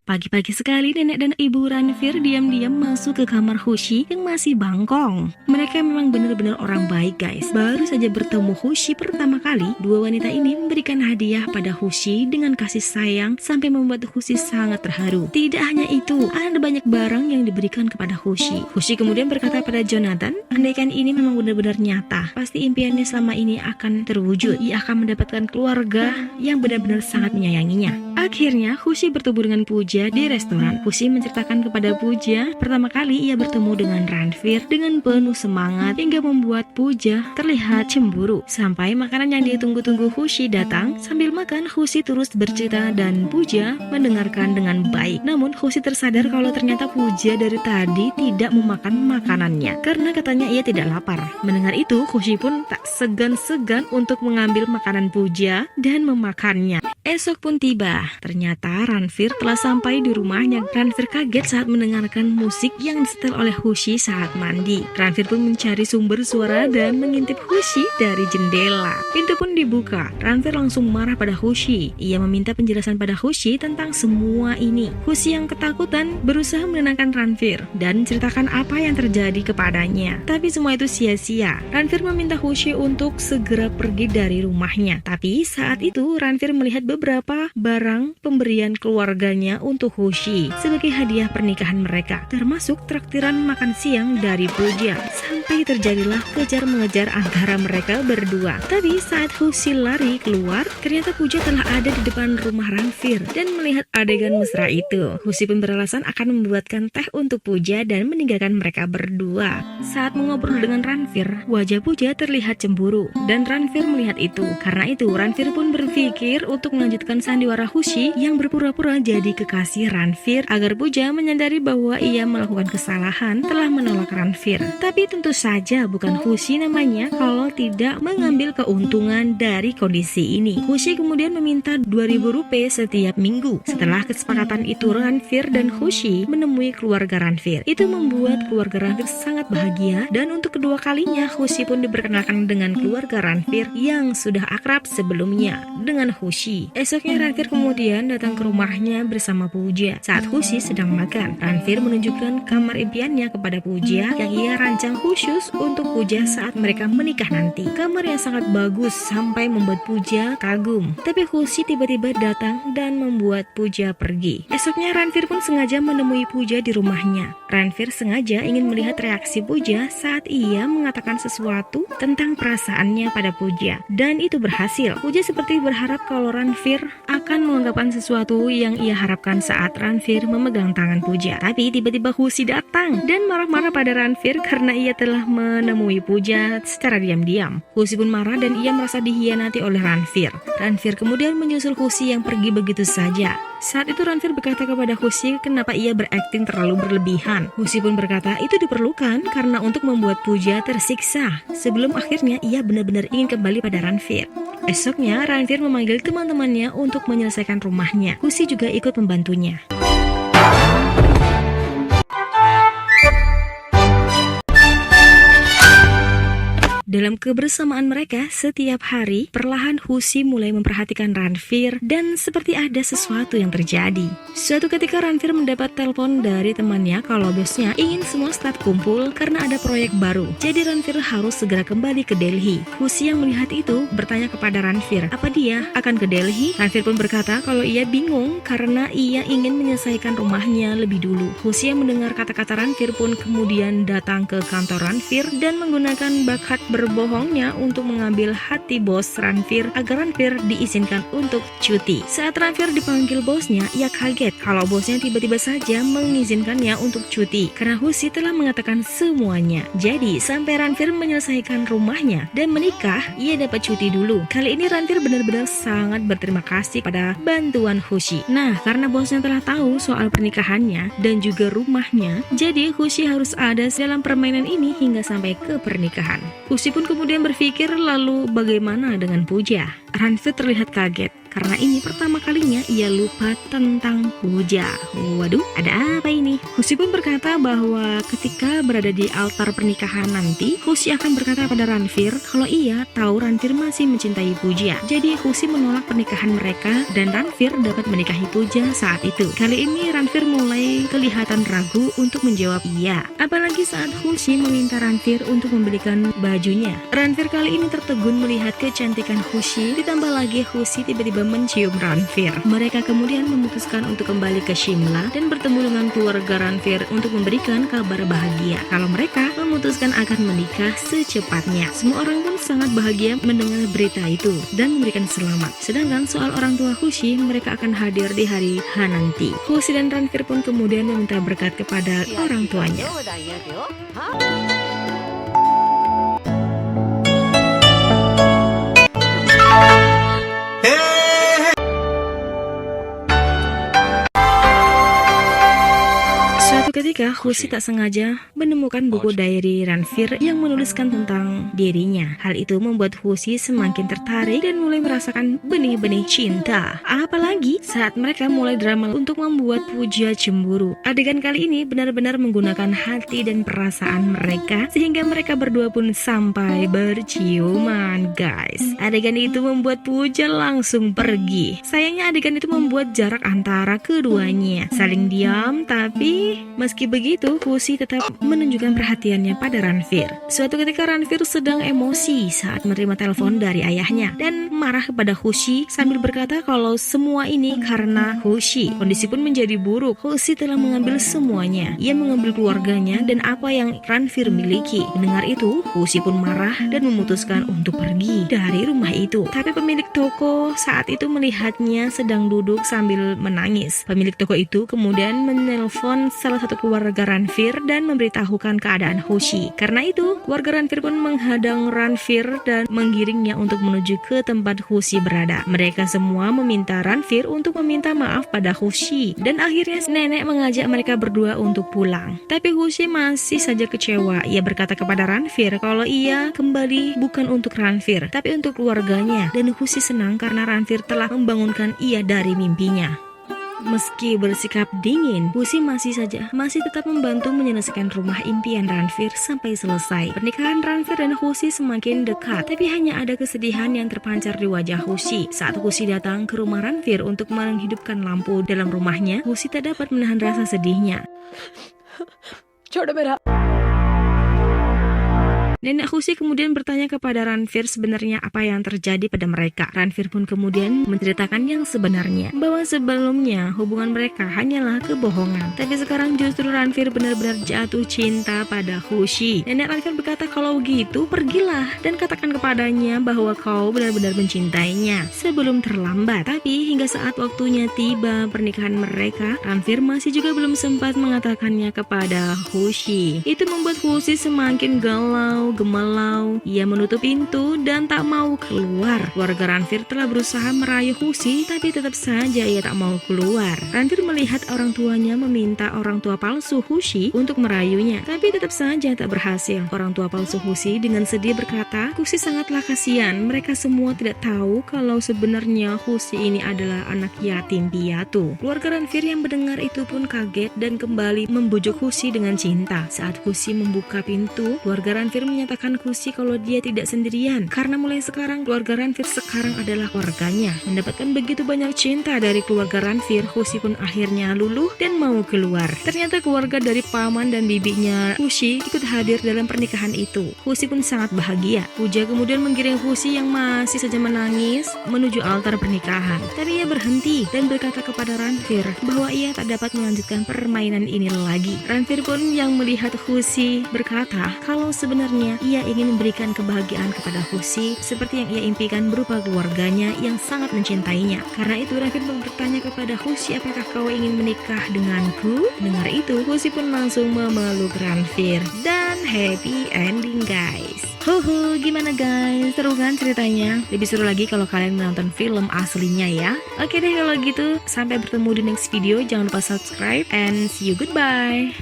Pagi-pagi sekali nenek dan ibu Ranveer diam-diam masuk ke kamar Hoshi yang masih bangkong. Mereka memang benar-benar orang baik guys. Baru saja bertemu Hoshi pertama kali, dua wanita ini memberikan hadiah pada Hoshi dengan kasih sayang sampai membuat Hoshi sangat terharu. Tidak hanya itu, ada banyak barang yang diberikan kepada Hoshi. Hoshi kemudian berkata pada Jonathan, andaikan ini memang benar-benar nyata, pasti impiannya selama ini akan terwujud. Ia akan mendapatkan keluarga yang benar-benar sangat menyayanginya. Akhirnya Hoshi bertemu dengan Pooja di restoran. Hoshi menceritakan kepada Pooja pertama kali ia bertemu dengan Ranveer dengan penuh semangat hingga membuat Pooja terlihat cemburu. Sampai makanan yang ditunggu-tunggu Hoshi datang. Sambil makan Hoshi terus bercerita dan Pooja mendengarkan dengan baik. Namun Hoshi tersadar kalau ternyata Pooja dari tadi tidak memakan makanannya karena katanya ia tidak lapar. Mendengar itu Hoshi pun tak segan-segan untuk mengambil makanan Pooja dan memakannya. Esok pun tiba. Ternyata Ranveer telah sampai di rumahnya. Ranveer kaget saat mendengarkan musik yang disetel oleh Hoshi saat mandi. Ranveer pun mencari sumber suara dan mengintip Hoshi dari jendela. Pintu pun dibuka. Ranveer langsung marah pada Hoshi. Ia meminta penjelasan pada Hoshi tentang semua ini. Hoshi yang ketakutan berusaha menenangkan Ranveer dan menceritakan apa yang terjadi kepadanya. Tapi semua itu sia-sia. Ranveer meminta Hoshi untuk segera pergi dari rumahnya. Tapi saat itu Ranveer melihat beberapa barang pemberian keluarganya untuk Hoshi sebagai hadiah pernikahan mereka, termasuk traktiran makan siang dari Pooja. Sampai terjadilah kejar-mengejar antara mereka berdua. Tapi saat Hoshi lari keluar, ternyata Pooja telah ada di depan rumah Ranveer dan melihat adegan mesra itu. Hoshi pun beralasan akan membuatkan teh untuk Pooja dan meninggalkan mereka berdua. Saat mengobrol dengan Ranveer, wajah Pooja terlihat cemburu dan Ranveer melihat itu. Karena itu Ranveer pun berpikir untuk melanjutkan sandiwara Hoshi yang berpura-pura jadi kekasih Ranveer agar Pooja menyadari bahwa ia melakukan kesalahan telah menolak Ranveer. Tapi tentu saja bukan Hoshi namanya kalau tidak mengambil keuntungan dari kondisi ini. Hoshi kemudian meminta 2.000 rupiah setiap minggu. Setelah kesepakatan itu Ranveer dan Hoshi menemui keluarga Ranveer. Itu membuat keluarga Ranveer sangat bahagia dan untuk kedua kalinya Hoshi pun diperkenalkan dengan keluarga Ranveer yang sudah akrab sebelumnya dengan Hoshi. Esoknya Ranveer kemudian datang ke rumahnya bersama Pooja. Saat Hoshi sedang makan, Ranveer menunjukkan kamar impiannya kepada Pooja yang ia rancang khusus untuk Pooja saat mereka menikah nanti. Kamar yang sangat bagus sampai membuat Pooja kagum. Tapi Hoshi tiba-tiba datang dan membuat Pooja pergi. Esoknya Ranveer pun sengaja menemui Pooja di rumahnya. Ranveer sengaja ingin melihat reaksi Pooja saat ia mengatakan sesuatu tentang perasaannya pada Pooja. Dan itu berhasil. Pooja seperti berharap kalau Ranveer akan mengungkapkan sesuatu yang ia harapkan saat Ranveer memegang tangan Pooja. Tapi tiba-tiba Hoshi datang dan marah-marah pada Ranveer karena ia telah menemui Pooja secara diam-diam. Hoshi pun marah dan ia merasa dihianati oleh Ranveer. Ranveer kemudian menyusul Hoshi yang pergi begitu saja. Saat itu Ranveer berkata kepada Hoshi kenapa ia berakting terlalu berlebihan. Hoshi pun berkata itu diperlukan karena untuk membuat Pooja tersiksa sebelum akhirnya ia benar-benar ingin kembali pada Ranveer. Esoknya Ranveer memanggil teman-temannya untuk menyelesaikan rumahnya. Hoshi juga ikut membantunya. Dalam kebersamaan mereka setiap hari, perlahan Hoshi mulai memperhatikan Ranveer dan seperti ada sesuatu yang terjadi. Suatu ketika Ranveer mendapat telepon dari temannya kalau bosnya ingin semua staf kumpul karena ada proyek baru. Jadi Ranveer harus segera kembali ke Delhi. Hoshi yang melihat itu bertanya kepada Ranveer, apa dia akan ke Delhi? Ranveer pun berkata kalau ia bingung karena ia ingin menyelesaikan rumahnya lebih dulu. Hoshi yang mendengar kata-kata Ranveer pun kemudian datang ke kantor Ranveer dan menggunakan bakat berbohongnya untuk mengambil hati bos Ranveer agar Ranveer diizinkan untuk cuti. Saat Ranveer dipanggil bosnya, ia kaget kalau bosnya tiba-tiba saja mengizinkannya untuk cuti karena Hoshi telah mengatakan semuanya. Jadi sampai Ranveer menyelesaikan rumahnya dan menikah, ia dapat cuti dulu. Kali ini Ranveer benar-benar sangat berterima kasih pada bantuan Hoshi. Nah, karena bosnya telah tahu soal pernikahannya dan juga rumahnya, jadi Hoshi harus ada dalam permainan ini hingga sampai ke pernikahan. Hoshi pun kemudian berpikir lalu bagaimana dengan Pooja? Ranveer terlihat kaget karena ini pertama kalinya ia lupa tentang puja. Waduh, ada apa ini? Hoshi pun berkata bahwa ketika berada di altar pernikahan nanti, Hoshi akan berkata pada Ranveer kalau ia tahu Ranveer masih mencintai Puja. Jadi Hoshi menolak pernikahan mereka dan Ranveer dapat menikahi Puja saat itu. Kali ini Ranveer mulai kelihatan ragu untuk menjawab iya. Apalagi saat Hoshi meminta Ranveer untuk membelikan bajunya. Ranveer kali ini tertegun melihat kecantikan Hoshi, ditambah lagi Hoshi tiba-tiba mencium Ranveer. Mereka kemudian memutuskan untuk kembali ke Shimla dan bertemu dengan keluarga Ranveer untuk memberikan kabar bahagia kalau mereka memutuskan akan menikah secepatnya. Semua orang pun sangat bahagia mendengar berita itu dan memberikan selamat. Sedangkan soal orang tua Hoshi, mereka akan hadir di hari H nanti. Hoshi dan Ranveer pun kemudian meminta berkat kepada orang tuanya. Ketika Hoshi tak sengaja menemukan buku diary Ranveer yang menuliskan tentang dirinya. Hal itu membuat Hoshi semakin tertarik dan mulai merasakan benih-benih cinta. Apalagi saat mereka mulai drama untuk membuat Puja cemburu. Adegan kali ini benar-benar menggunakan hati dan perasaan mereka sehingga mereka berdua pun sampai berciuman, guys. Adegan itu membuat Puja langsung pergi. Sayangnya adegan itu membuat jarak antara keduanya saling diam, tapi meski begitu, Hoshi tetap menunjukkan perhatiannya pada Ranveer. Suatu ketika Ranveer sedang emosi saat menerima telepon dari ayahnya dan marah kepada Hoshi sambil berkata kalau semua ini karena Hoshi. Kondisi pun menjadi buruk. Hoshi telah mengambil semuanya. Ia mengambil keluarganya dan apa yang Ranveer miliki. Mendengar itu, Hoshi pun marah dan memutuskan untuk pergi dari rumah itu. Tapi pemilik toko saat itu melihatnya sedang duduk sambil menangis. Pemilik toko itu kemudian menelpon salah satu keluarga Ranveer dan memberitahukan keadaan Hoshi. Karena itu, keluarga Ranveer pun menghadang Ranveer dan menggiringnya untuk menuju ke tempat Hoshi berada. Mereka semua meminta Ranveer untuk meminta maaf pada Hoshi dan akhirnya nenek mengajak mereka berdua untuk pulang. Tapi Hoshi masih saja kecewa. Ia berkata kepada Ranveer kalau ia kembali bukan untuk Ranveer, tapi untuk keluarganya. Dan Hoshi senang karena Ranveer telah membangunkan ia dari mimpinya. Meski bersikap dingin, Hoshi masih tetap membantu menyelesaikan rumah impian Ranveer sampai selesai. Pernikahan Ranveer dan Hoshi semakin dekat, tapi hanya ada kesedihan yang terpancar di wajah Hoshi. Saat Hoshi datang ke rumah Ranveer untuk menghidupkan lampu dalam rumahnya, Hoshi tak dapat menahan rasa sedihnya. Nenek Hoshi kemudian bertanya kepada Ranveer sebenarnya apa yang terjadi pada mereka. Ranveer pun kemudian menceritakan yang sebenarnya, bahwa sebelumnya hubungan mereka hanyalah kebohongan. Tapi sekarang justru Ranveer benar-benar jatuh cinta pada Hoshi. Nenek Ranveer berkata kalau gitu pergilah dan katakan kepadanya bahwa kau benar-benar mencintainya sebelum terlambat. Tapi hingga saat waktunya tiba pernikahan mereka, Ranveer masih juga belum sempat mengatakannya kepada Hoshi. Itu membuat Hoshi semakin galau, gemelau. Ia menutup pintu dan tak mau keluar. Keluarga Ranveer telah berusaha merayu Hoshi, tapi tetap saja ia tak mau keluar. Ranveer melihat orang tuanya meminta orang tua palsu Hoshi untuk merayunya, tapi tetap saja tak berhasil. Orang tua palsu Hoshi dengan sedih berkata, Hoshi sangatlah kasihan. Mereka semua tidak tahu kalau sebenarnya Hoshi ini adalah anak yatim piatu. Keluarga Ranveer yang mendengar itu pun kaget dan kembali membujuk Hoshi dengan cinta. Saat Hoshi membuka pintu, keluarga Ranveer menyatakan Hoshi kalau dia tidak sendirian karena mulai sekarang keluarga Ranveer sekarang adalah keluarganya. Mendapatkan begitu banyak cinta dari keluarga Ranveer, Hoshi pun akhirnya luluh dan mau keluar. Ternyata keluarga dari paman dan bibinya Hoshi ikut hadir dalam pernikahan itu. Hoshi pun sangat bahagia. Puja kemudian menggiring Hoshi yang masih saja menangis menuju altar pernikahan. Tapi ia berhenti dan berkata kepada Ranveer bahwa ia tak dapat melanjutkan permainan ini lagi. Ranveer pun yang melihat Hoshi berkata kalau sebenarnya ia ingin memberikan kebahagiaan kepada Hoshi seperti yang ia impikan berupa keluarganya yang sangat mencintainya. Karena itu Ranveer pun bertanya kepada Hoshi, apakah kau ingin menikah denganku? Dengar itu Hoshi pun langsung memeluk Ranveer dan happy ending, guys. Gimana guys? Seru kan ceritanya? Lebih seru lagi kalau kalian menonton film aslinya ya. Oke deh kalau gitu, sampai bertemu di next video. Jangan lupa subscribe and see you, goodbye.